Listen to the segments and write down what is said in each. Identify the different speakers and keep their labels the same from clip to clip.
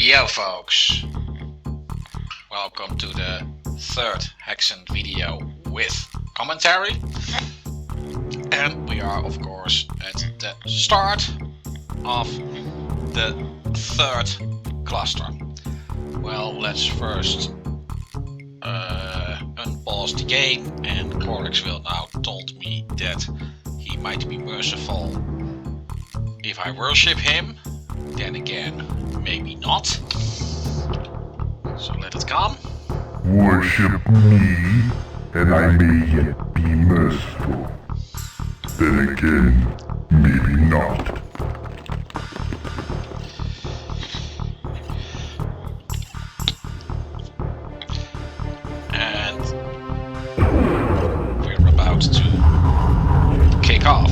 Speaker 1: Yo folks, welcome to the third Hexen video with commentary, and we are of course at the start of the third cluster. Well, let's first unpause the game, and cleric will now told me that he might be merciful if I worship him. Then again, maybe not. So let it come.
Speaker 2: Worship me, and I may yet be merciful. Then again, maybe not.
Speaker 1: And we're about to kick off.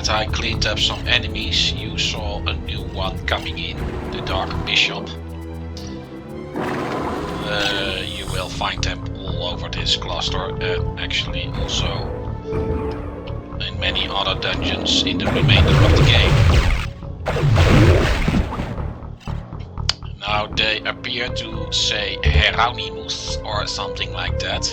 Speaker 1: I cleaned up some enemies. You saw a new one coming in, the Dark Bishop. You will find them all over this cluster, and actually also in many other dungeons in the remainder of the game. Now they appear to say Hieronymus or something like that.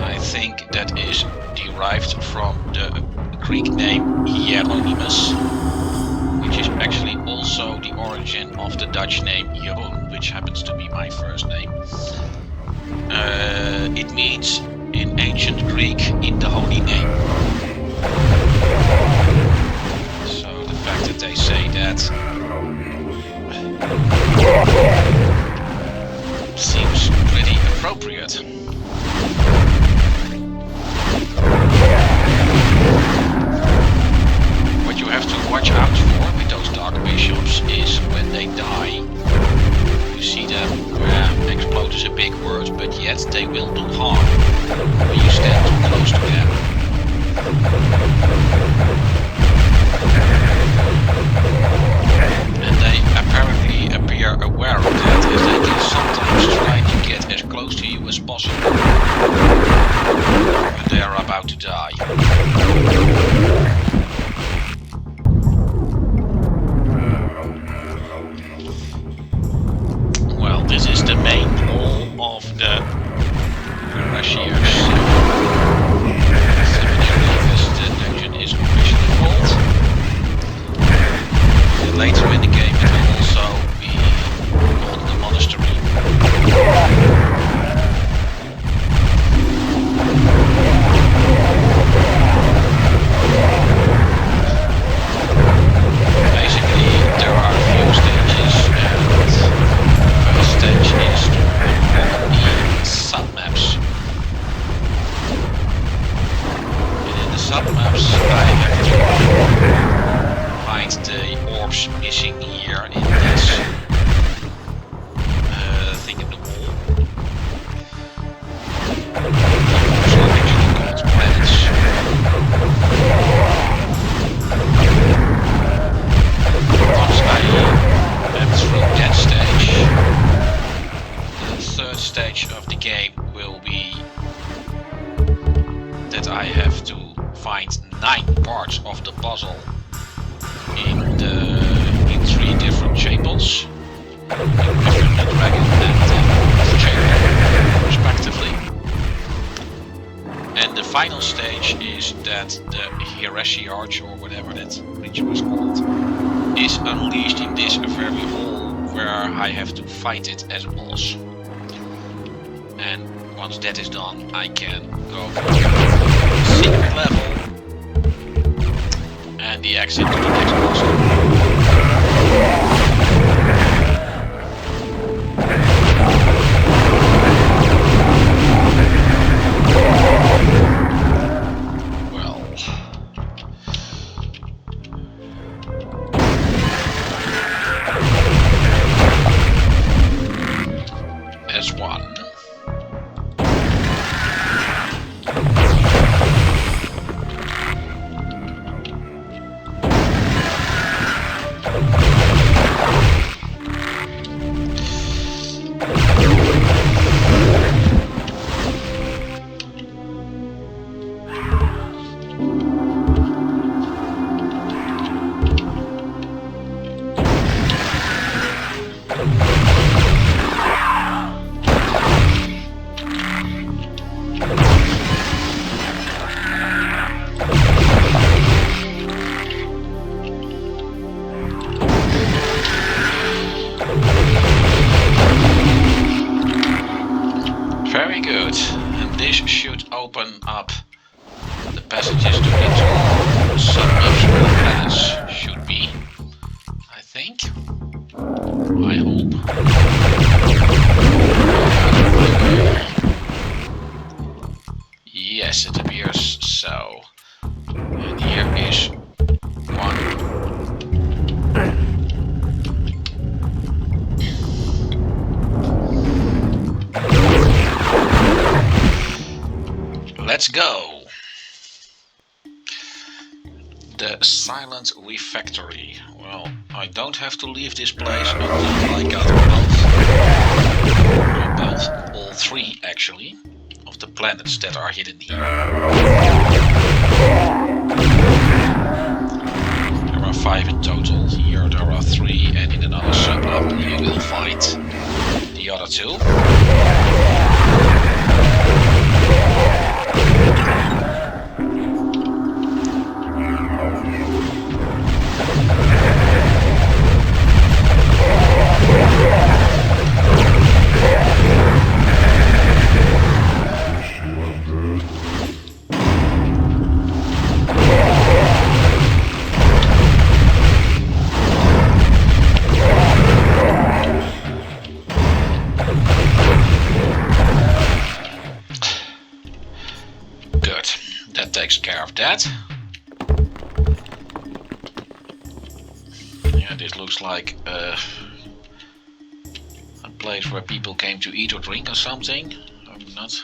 Speaker 1: I think that is derived from the Greek name Hieronymus, which is actually also the origin of the Dutch name Jeroen, which happens to be my first name. It means in ancient Greek, in the holy name. So the fact that they say that seems pretty appropriate. What you have to watch out for with those Dark Bishops is when they die, you see them, explode is a big word, but yet they will do harm when you stand too close to them. And they apparently appear aware of that, as they can sometimes try to get as close to you as possible when they are about to die. Well, this is the main wall of the Heresiarch Seminary, as the dungeon is officially called. And later in the game it will also be called the monastery. Basically, there are a few stages, and the first stage is to unlock the sub-maps. And in the sub-maps, I have to find the orbs missing here in this thing in the wall. Those are actually called planets. Once I am through that stage, the third stage of the game will be that I have to find 9 parts of the puzzle in 3 different chapels, the dragon and the chamber, respectively. And the final stage is that the Heresiarch, or whatever that creature was called, is unleashed in this very hall where I have to fight it as a boss. And once that is done, I can go for the secret level and the exit to the next boss. Very good. And this should open up the passages to get to some obscure planets. Should be. I think. I hope. Yes, it appears so. And here is one. Let's go. The Silent Refectory. Well, I don't have to leave this place until I got all three actually of the planets that are hidden here. There are 5 in total. Here there are 3, and in another sub-level you will find the other 2. Takes care of that. Yeah, this looks like a place where people came to eat or drink or something. I'm not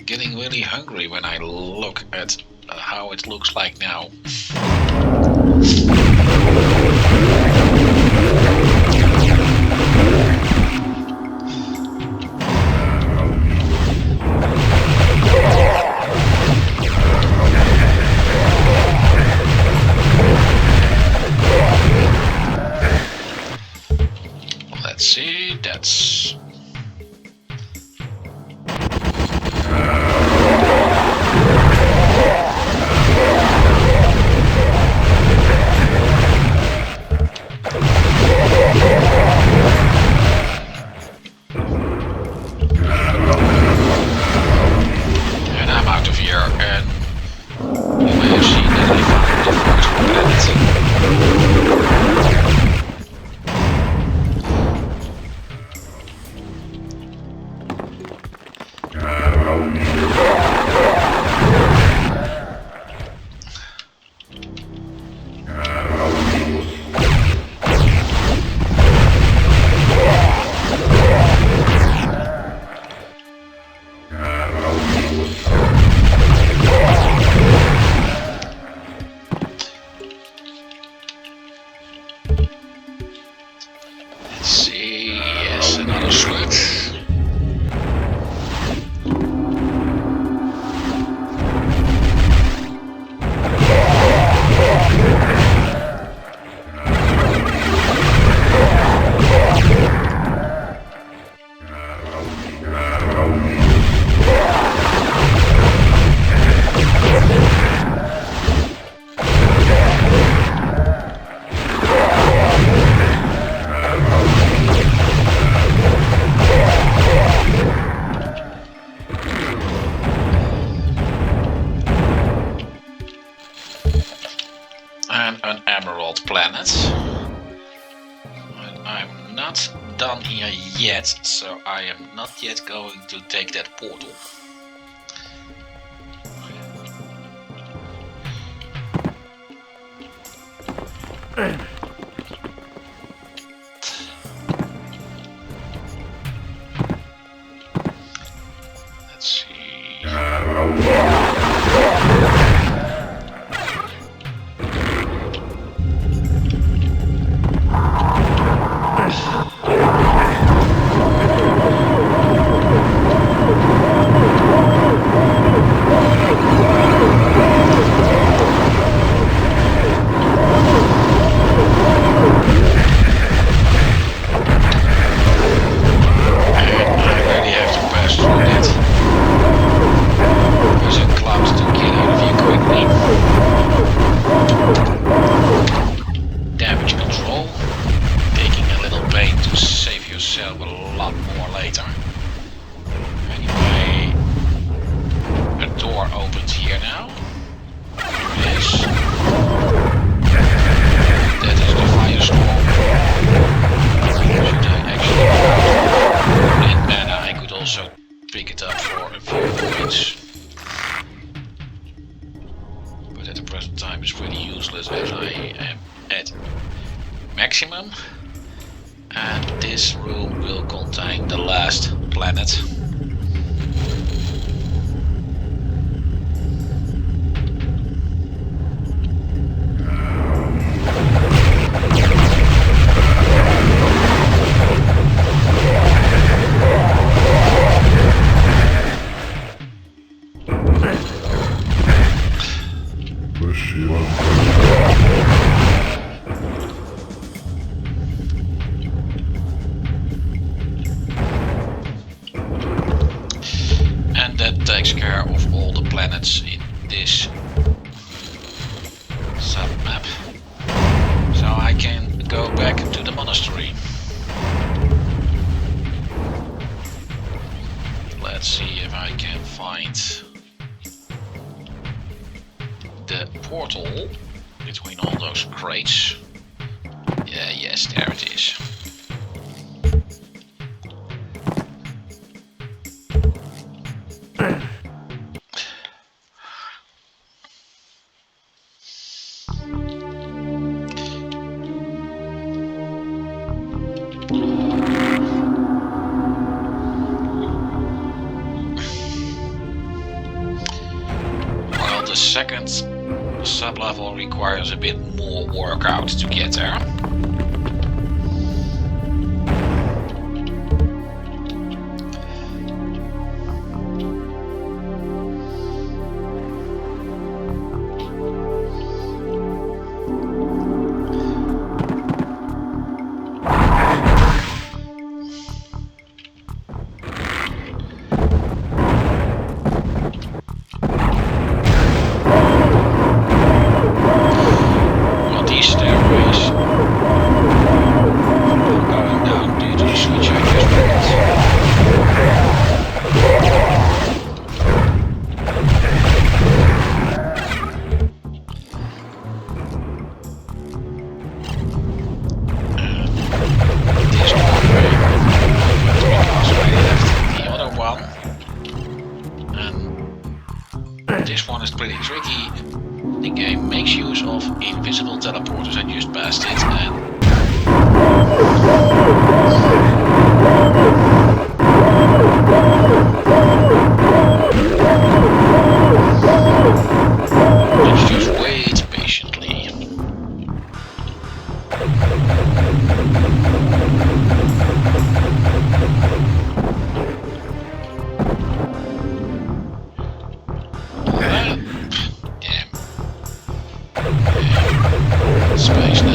Speaker 1: getting really hungry when I look at how it looks like now. Let's see, that's... And I'm out of here, and you may have seen that I found the first planet. Let's see, yes, another switch. And an emerald planet. And I'm not done here yet, so I am not yet going to take that portal. Let's see. but at the present time it's pretty useless as I am at maximum. And this room will contain the last planet. And that takes care of all the planets in this sub-map. So I can go back to the monastery. Let's see if I can find the portal between all those crates. Yes, there it is. Well, the second sub-level requires a bit more workout to get there. This one is pretty tricky. The game makes use of invisible teleporters. I just passed it and let's just wait patiently. Space now.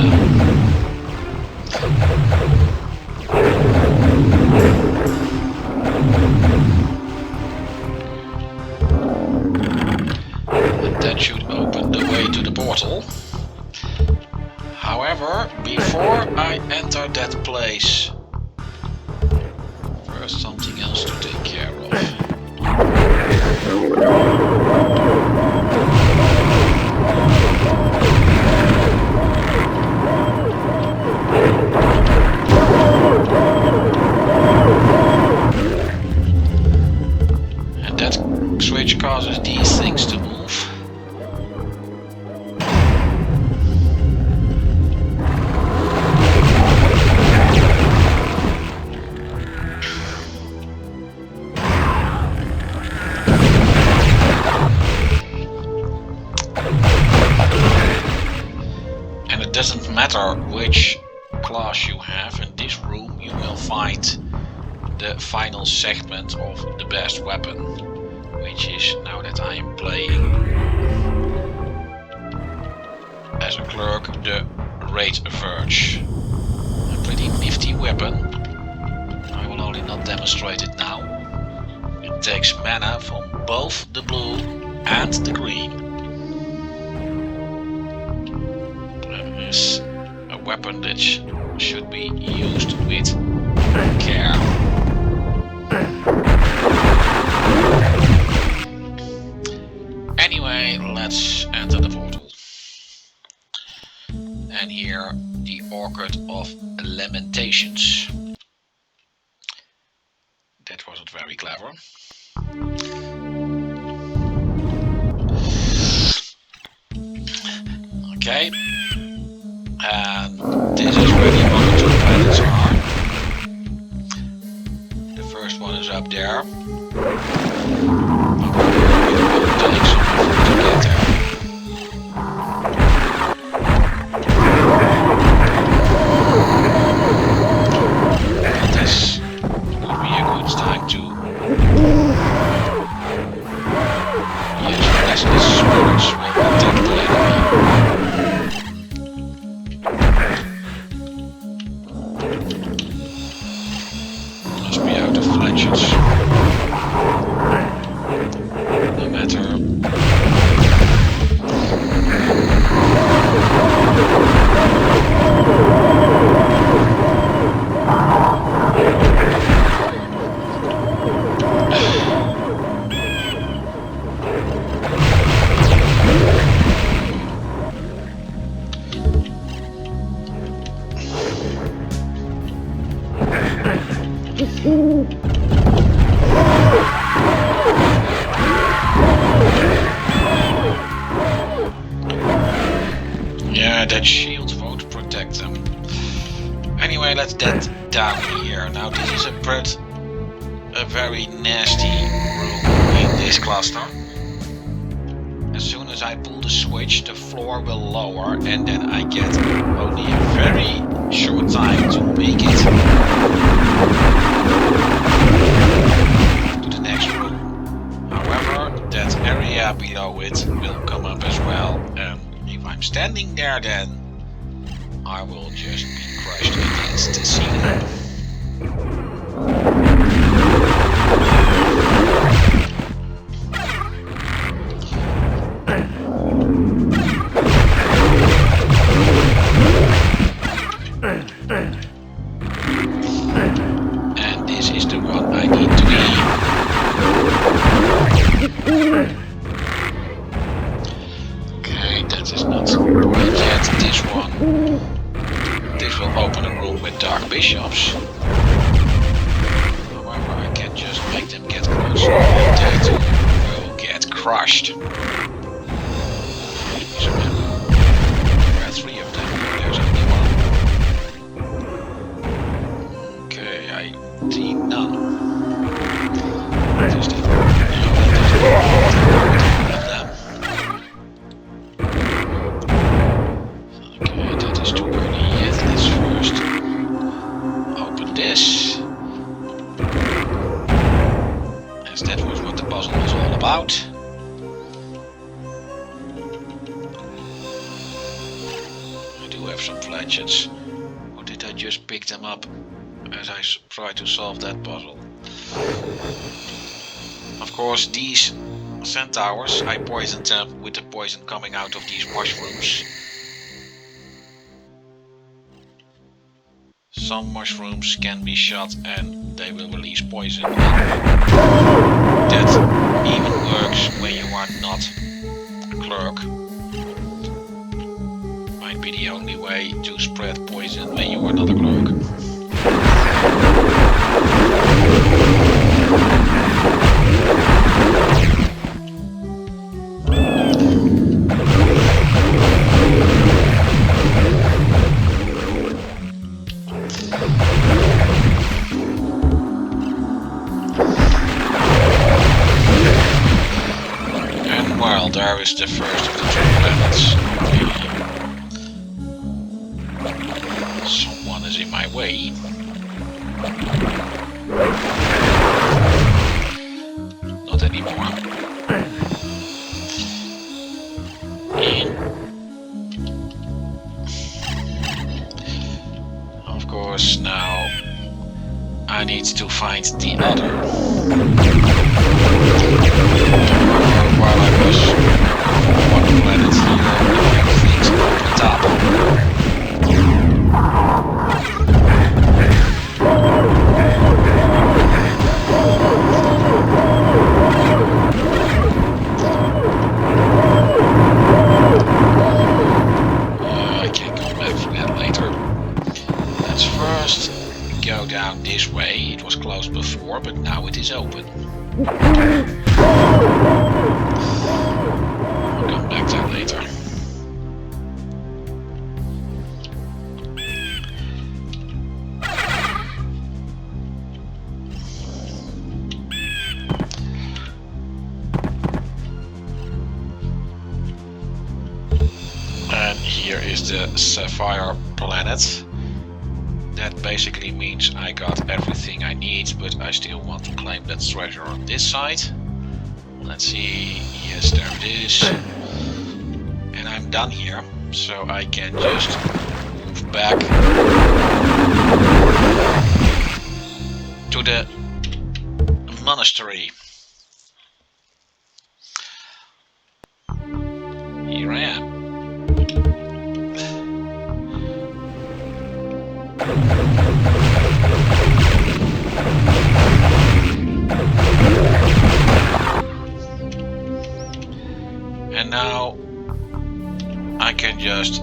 Speaker 1: And that should open the way to the portal. However, before I enter that place, there's something else to take care of. Switch causes these things to move. And it doesn't matter which class you have, in this room you will find the final segment of the best weapon, which is, now that I am playing as a cleric, the Heresiarch. A pretty nifty weapon. I will only not demonstrate it now. It takes mana from both the blue and the green. And is a weapon that should be used with care. Anyway, let's enter the portal. And here, the Orchid of Lamentations. That wasn't very clever. Okay. And this is where the other two planets are. The first one is up there. It will take some effort to get there. And this would be a good time to use restless spirits will protect the enemy. Must be out of fletches. No matter. Yeah, that shield won't protect them. Anyway, let's get down here. Now this is a very nasty room in this cluster. As soon as I pull the switch, the floor will lower, and then I get only a very short time to make it to the next room. However, that area below it will come up as well, and if I'm standing there, then I will just be crushed against the ceiling. And this is the one I need to be. Okay, that is not quite yet this one. This will open a room with dark bishops. However, I can just make them get closer and they too will get crushed. There are 3 of them, there's only 1. Okay, I see none. Just of them. Okay, that is too early yet. Let's first open this. As that was what the puzzle was all about. I do have some fletches. Or did I just pick them up as I try to solve that puzzle? Of course, these centaurs, I poisoned them with the poison coming out of these mushrooms. Some mushrooms can be shot and they will release poison. That even works when you are not a cleric. Might be the only way to spread poison when you are not a cleric. And well, there is the first of the 2 planets. Someone is in my way. Not anymore. In. Of course, now I need to find the other. While I was on the planet here, doing things up the top. I can come back for that later. Let's first go down this way. It was closed before, but now it is open. I'll come back to that later. here is the Sapphire Planet. That basically means I got everything I need, but I still want to claim that treasure on this side. Let's see, yes, there it is. And I'm done here, so I can just move back to the monastery. Here I am. And now I can just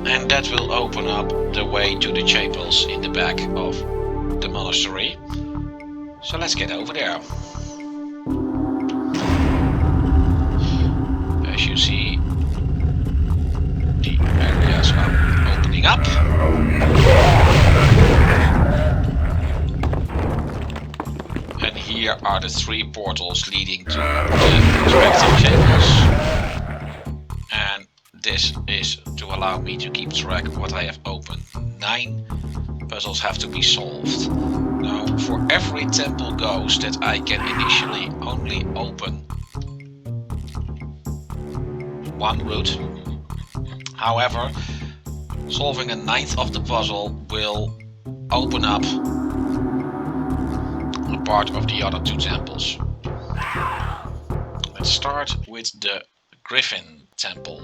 Speaker 1: and that will open up the way to the chapels in the back of the monastery. So let's get over there. As you see, the areas are opening up. And here are the 3 portals leading to the respective chapels. And this is to allow me to keep track of what I have opened. 9 puzzles have to be solved. Now, for every temple ghost that I can initially only open 1 route. However, solving a 9th of the puzzle will open up a part of the other 2 temples. Let's start with the Griffin Temple.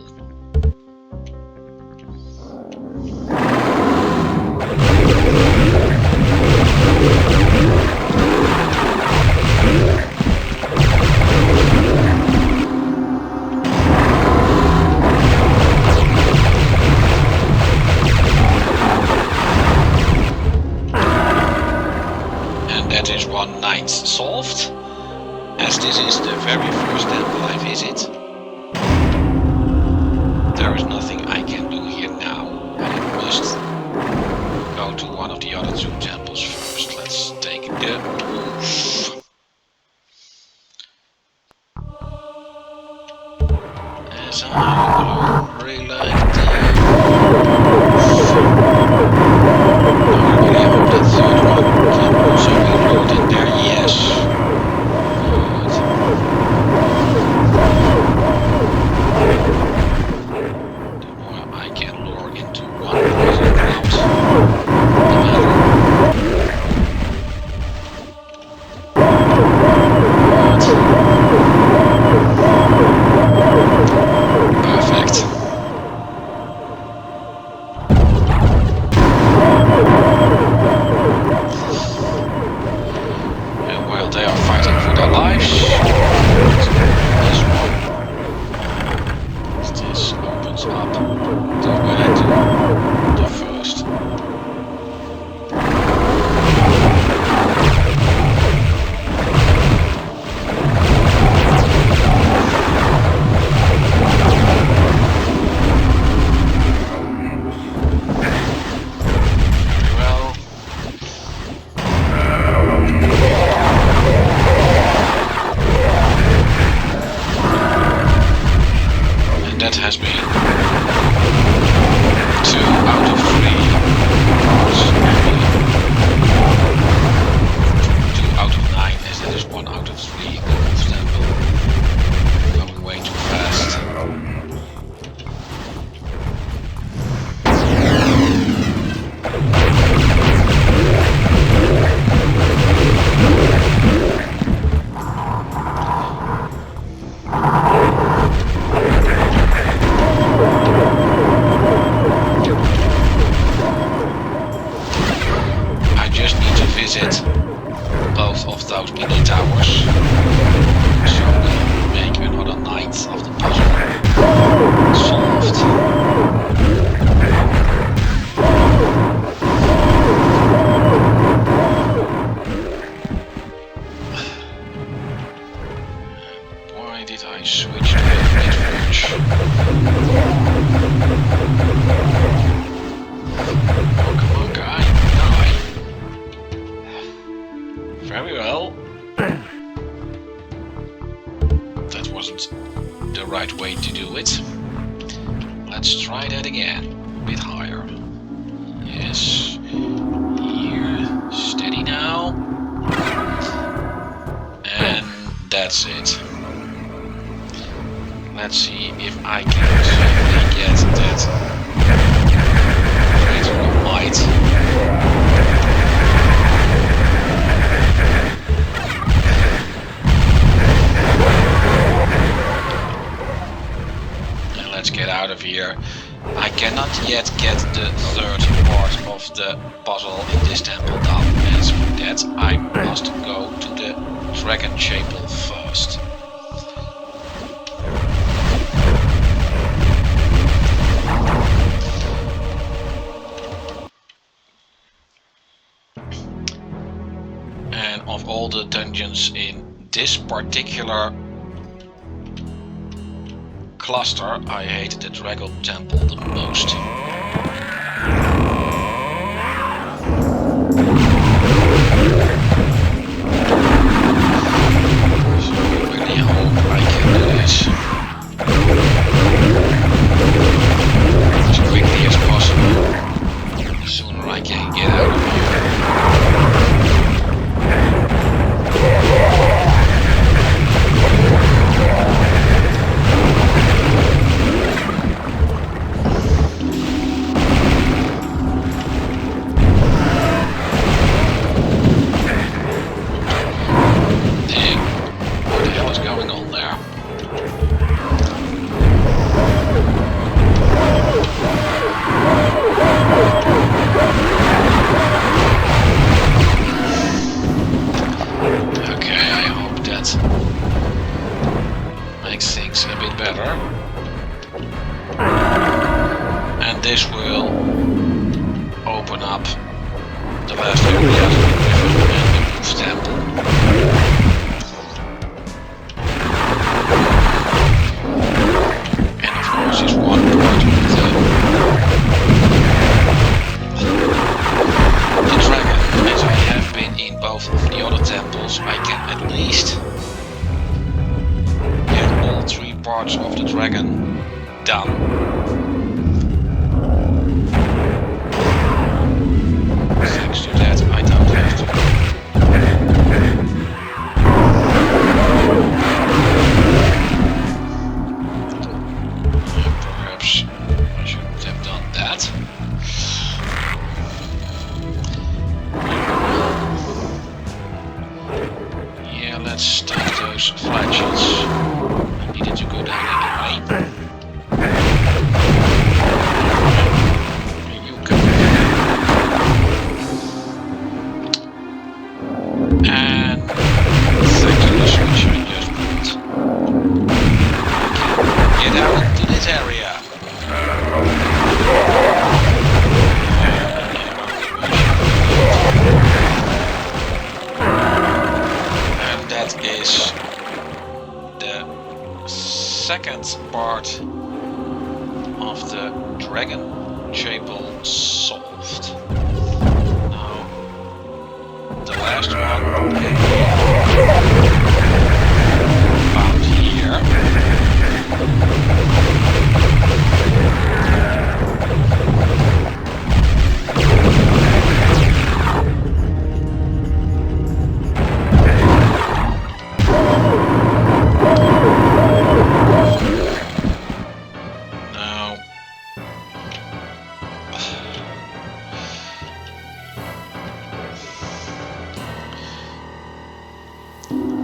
Speaker 1: That is 1/9 solved, as this is the very first temple I visit. There is nothing I can do here now, and I must go to one of the other 2 temples first. Let's take the roof. As I really like that. I really hope that 3rd one can also be loaded there, yes. Good. The more I can lure into one poison cloud, the better. Perfect. They are fighting for their lives. This one. This opens up the way to the first. That has been 2 out of 3. 2 out of 9, as that is 1 out of 3 golf temple. Going way too fast. Visit both of those mini towers, so we make another 9th of the puzzle solved. Why did I switch to the mid-range? Oh, come on, guy, die. Very well. That wasn't the right way to do it. Let's try that again. A bit higher. Yes. Here. Steady now. And that's it. Let's see if I can actually get that greater of might. And let's get out of here. I cannot yet get the third part of the puzzle in this temple done, and for that I must go to the Dragon Chapel first. And of all the dungeons in this particular cluster, I hate the Dragon Temple the most. So I really hope I can do this as quickly as possible. The sooner I can get out of here. This will open up the last area of the river and the roof temple. And of course it's one part of the dragon. As I have been in both of the other temples, I can at least get all three parts of the dragon done. Thanks to that, I don't have to. Perhaps I shouldn't have done that. Yeah, let's stop those flagels. I needed to go down anyway. And thanks to the switch I just put, I can get out into this area. And that is the second part of the Dragon Chapel solved. The last one found here. Now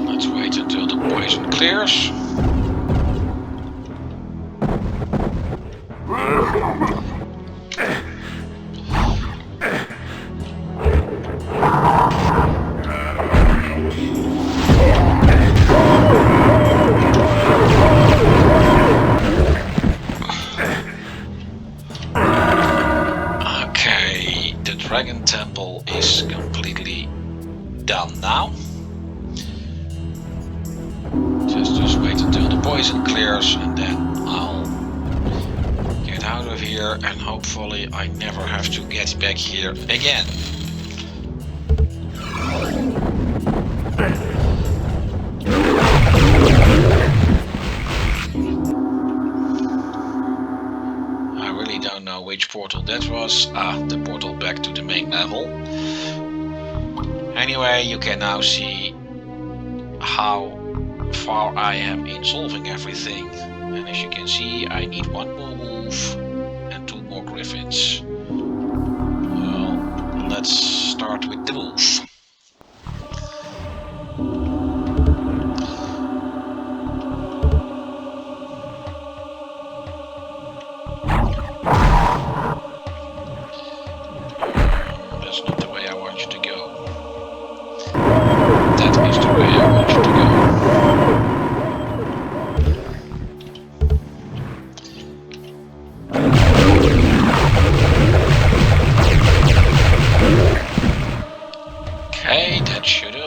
Speaker 1: let's wait until the poison clears. Okay, the Dragon Temple is completely done now. Just wait until the poison clears and then I'll get out of here and hopefully I never have to get back here again. was the portal back to the main level. Anyway, you can now see how far I am in solving everything. And as you can see, I need one more wolf and 2 more griffins. Well, let's start with the wolf. That's not the way I want you to go. That is the way I want you to go. Okay, that should do.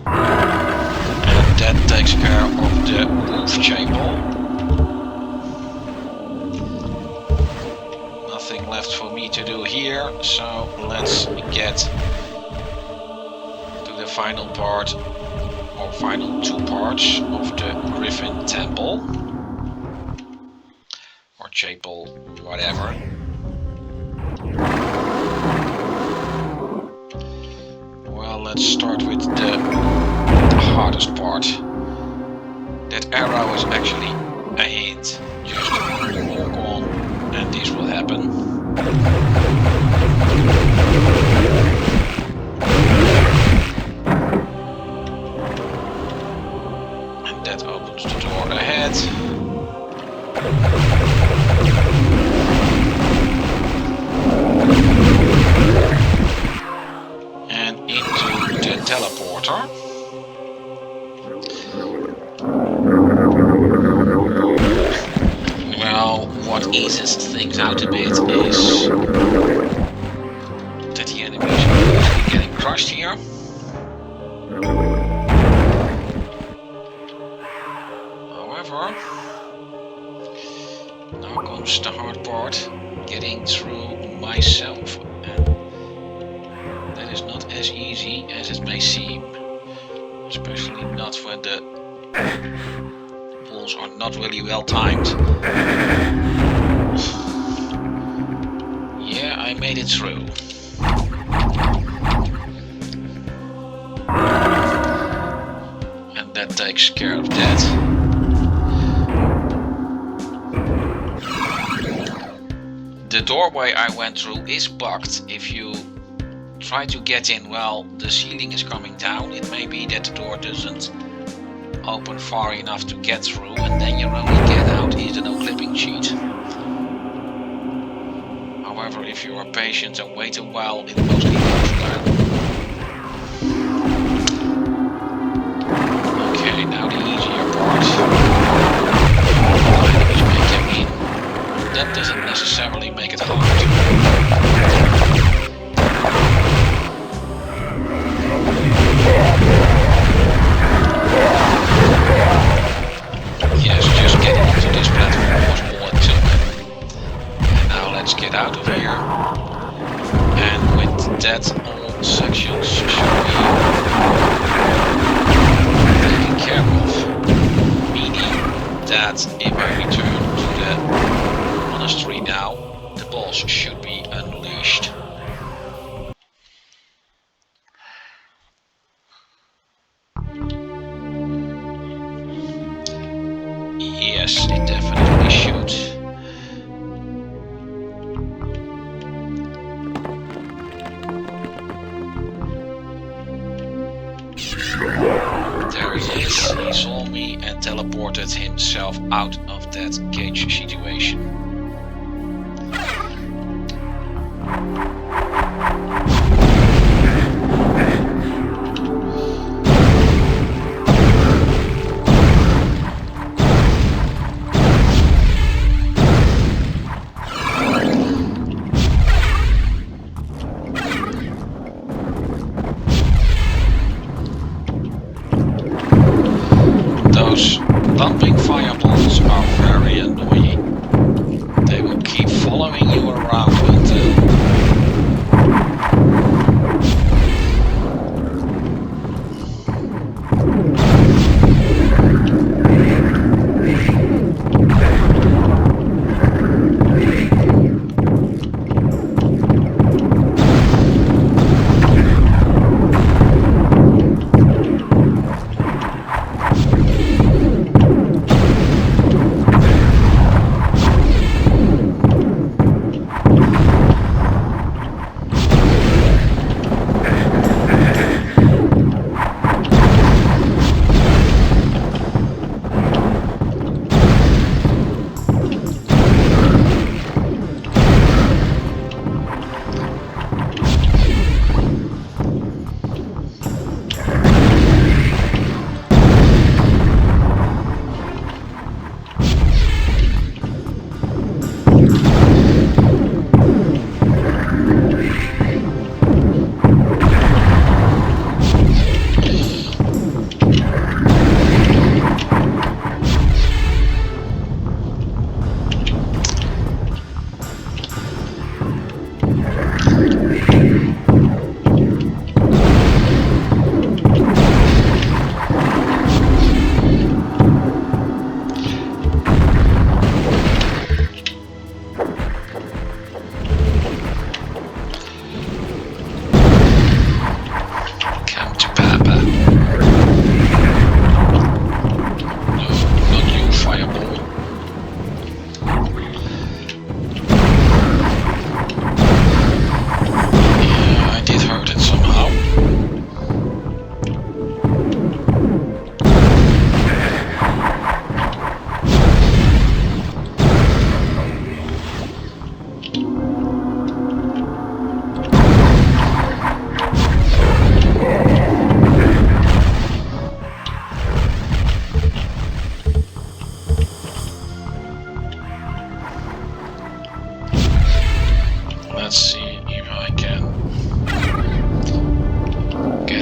Speaker 1: And that takes care of the wolf chapel. Nothing left for me to do here, so let's get the final part, or final 2 parts of the Griffin Temple, or chapel, whatever. Well, let's start with the hardest part. That arrow is actually a hint. Just walk on and this will happen. That opens the door ahead. And into the teleporter. Well, what eases things out a bit is that the enemies are getting crushed here. Now comes the hard part, getting through myself, and that is not as easy as it may seem, especially not when the pulls are not really well timed. Yeah, I made it through. And that takes care of that. The doorway I went through is bugged. If you try to get in while the ceiling is coming down, it may be that the door doesn't open far enough to get through, and then your only get out is the no clipping cheat. However, if you are patient and wait a while, it mostly goes well. Okay, now the easier part. Enemies may come in. That doesn't necessarily make it hard. Yes, just getting into this platform was all it took. And now let's get out of here. And with that, all sections should be taken care of. Meaning that if I return to the monastery now, the boss should be unleashed. Yes, it definitely should. There he is. He saw me and teleported himself out of that cage situation. Those bumping fireballs are very annoying. They will keep following you around until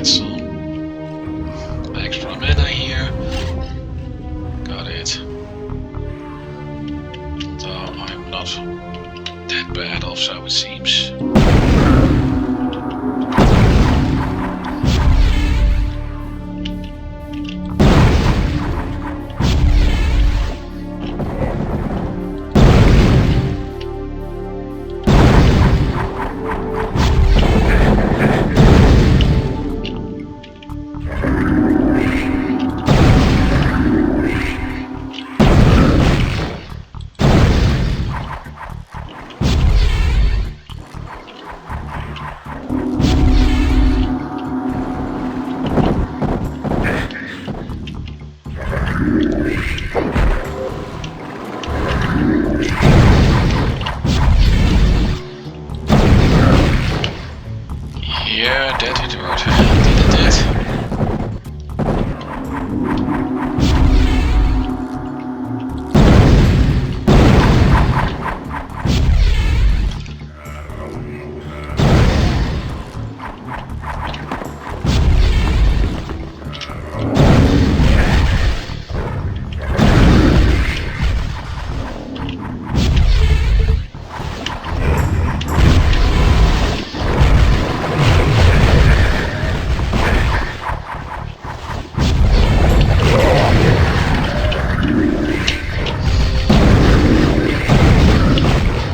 Speaker 1: get some extra mana here. Got it. So I'm not that bad off, so it seems. Yeah, that it hurt. Did it?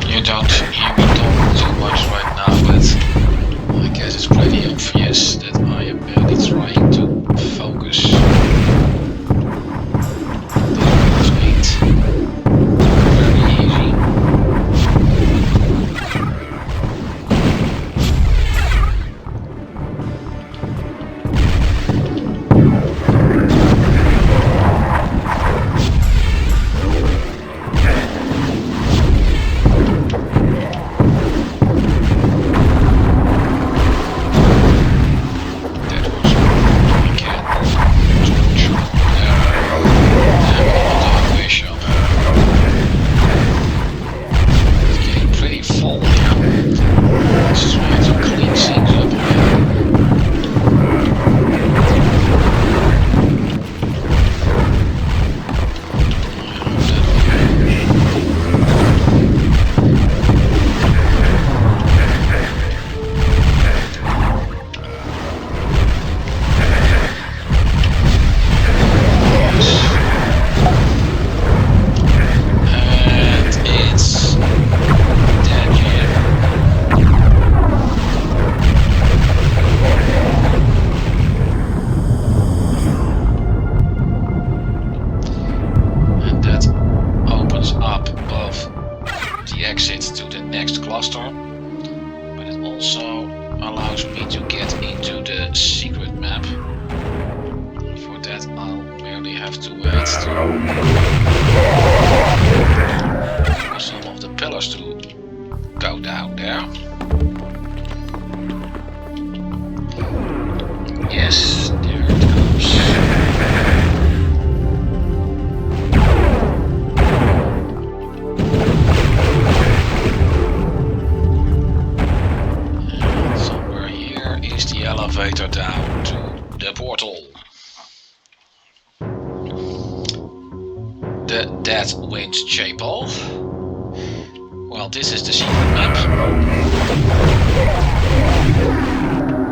Speaker 1: You don't hear me talk too much right now, but I guess it's pretty obvious that I am barely trying to focus. This ain't very easy. Exit to the next cluster, but it also allows me to get into the secret map. For that I'll merely have to wait for some of the pillars to go down there. Yes, there it comes. Elevator down to the portal. The Dead Wind Chapel. Well, this is the secret map.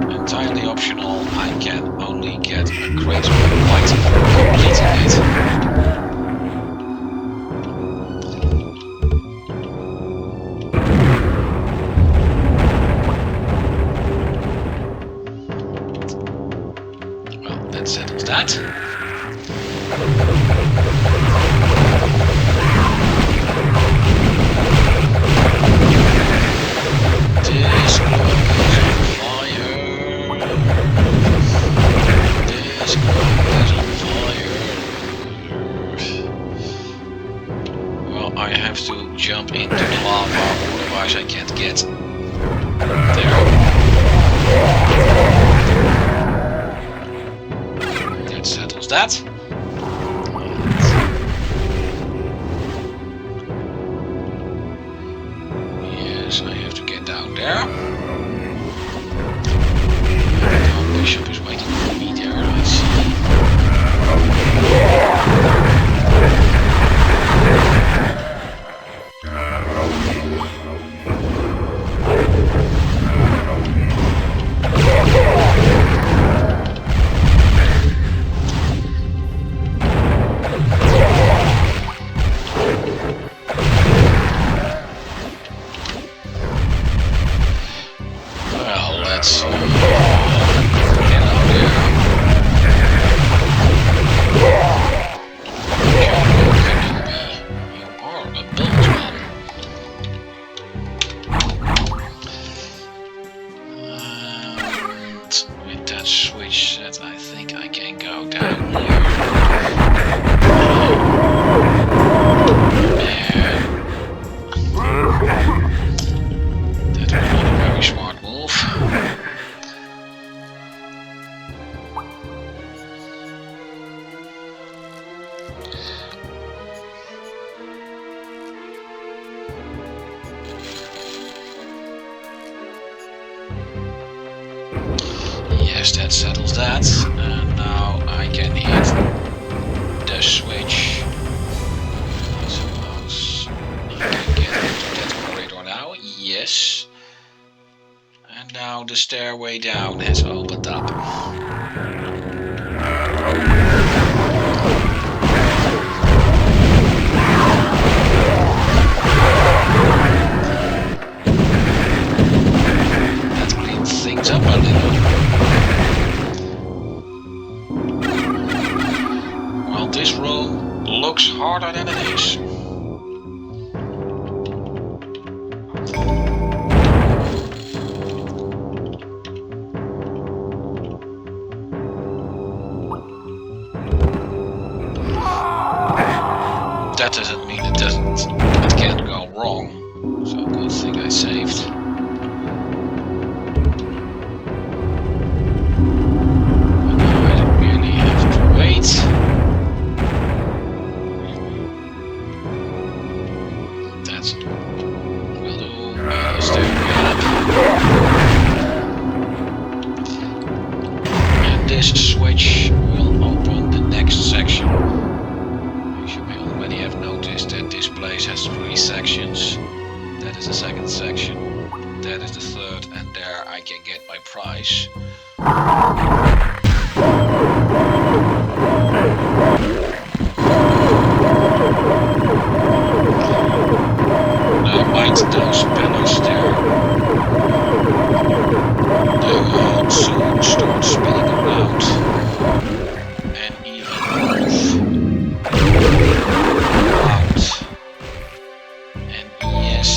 Speaker 1: Entirely optional. I can only get a great light for completing it. Settles that. This clock is on fire. This clock is on fire. Well, I have to jump into the lava, otherwise I can't get there. Settles that. Yes, I have to get down there. The bishop is waiting. Yes, that settles that. And now I can hit the switch. I suppose I can get into that corridor now. Yes. And now the stairway down has opened up. That cleans things up a little. Well, this room looks harder than it is. That doesn't mean it can't go wrong. So good thing I saved. And now I really have to wait. That's will do. Stairway up. And this switch will open the next section. You may already have noticed that this place has 3 sections. That is the second section. That is the third, and there I can get my prize. Now mind those pillars there. They will soon start spinning around and even move out. And yes,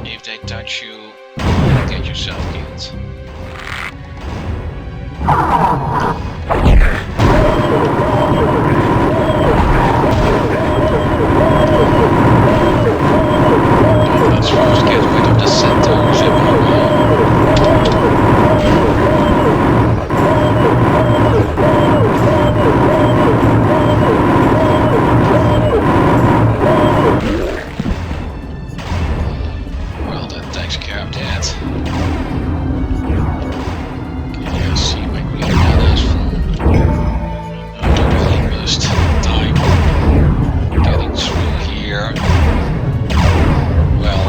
Speaker 1: if they touch you, you get yourself killed. Let's first get rid of the center ship. Well, that takes care of that. Can you see my green banners from? I don't really waste time getting through here. Well,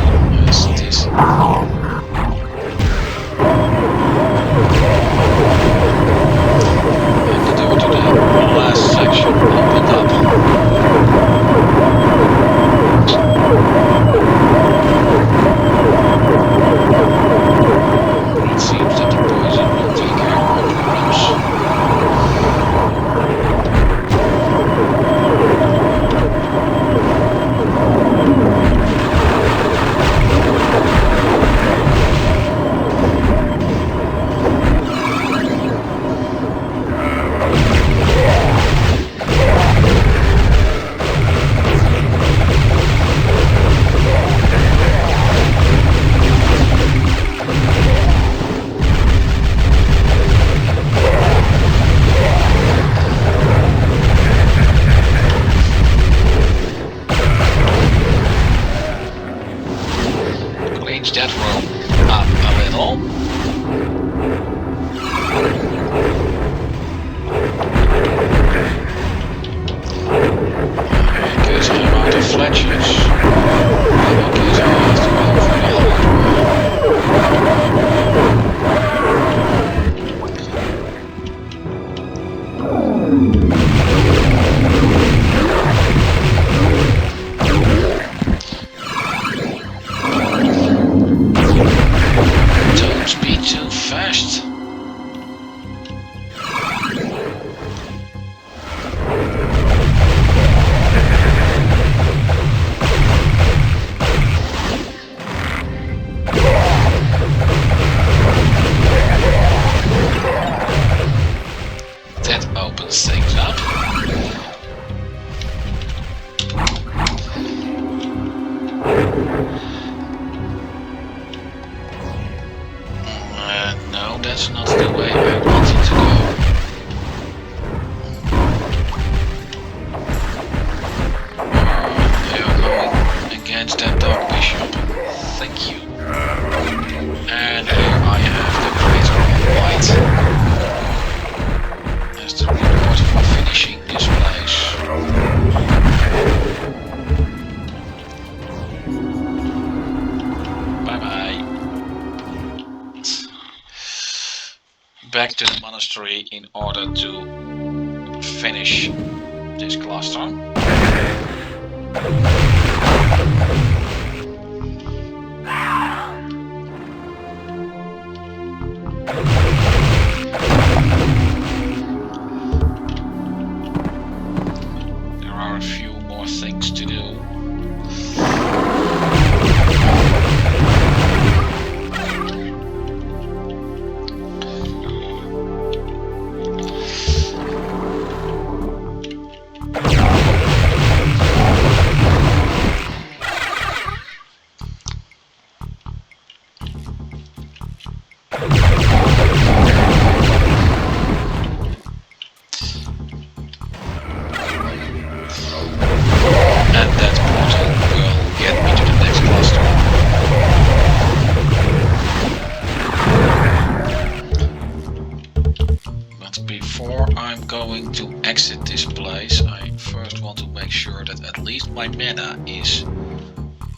Speaker 1: as this. And the door to the last section opened up. It seems that the poison will take care of my problems. Cleans that room up a little. In case I'm out of fletchers. In case I have to go for the hard Don't be too fast. That opens things up. No, that's not the way I wanted to go. just report for finishing this place. Bye-bye. Back to the monastery in order to finish this cluster. There are a few more things to do. Going to exit this place, I first want to make sure that at least my mana is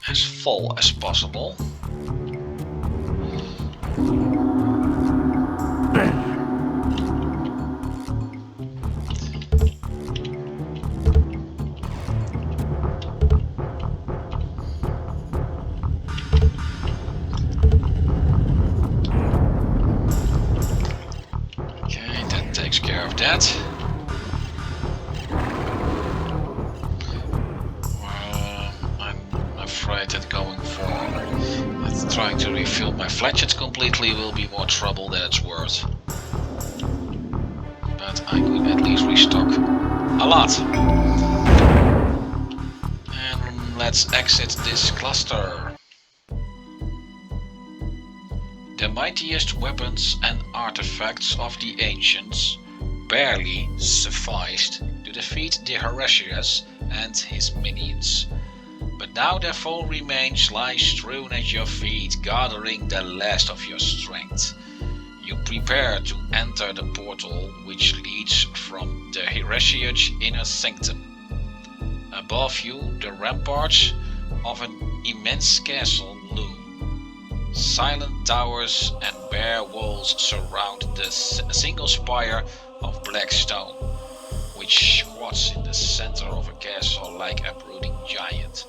Speaker 1: as full as possible. Okay, that takes care of that. That going for trying to refill my fletchets completely will be more trouble than it's worth. But I could at least restock a lot. And let's exit this cluster. The mightiest weapons and artifacts of the ancients barely sufficed to defeat the Heresiarch and his minions. But now their full remains lie strewn at your feet, gathering the last of your strength. You prepare to enter the portal which leads from the Heresiarch inner sanctum. Above you, the ramparts of an immense castle loom. Silent towers and bare walls surround the single spire of black stone, which squats in the center of a castle like a brooding giant.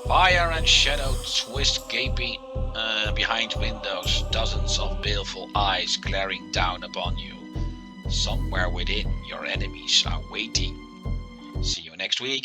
Speaker 1: Fire and shadow twist gaping behind windows, dozens of baleful eyes glaring down upon you. Somewhere within, your enemies are waiting. See you next week.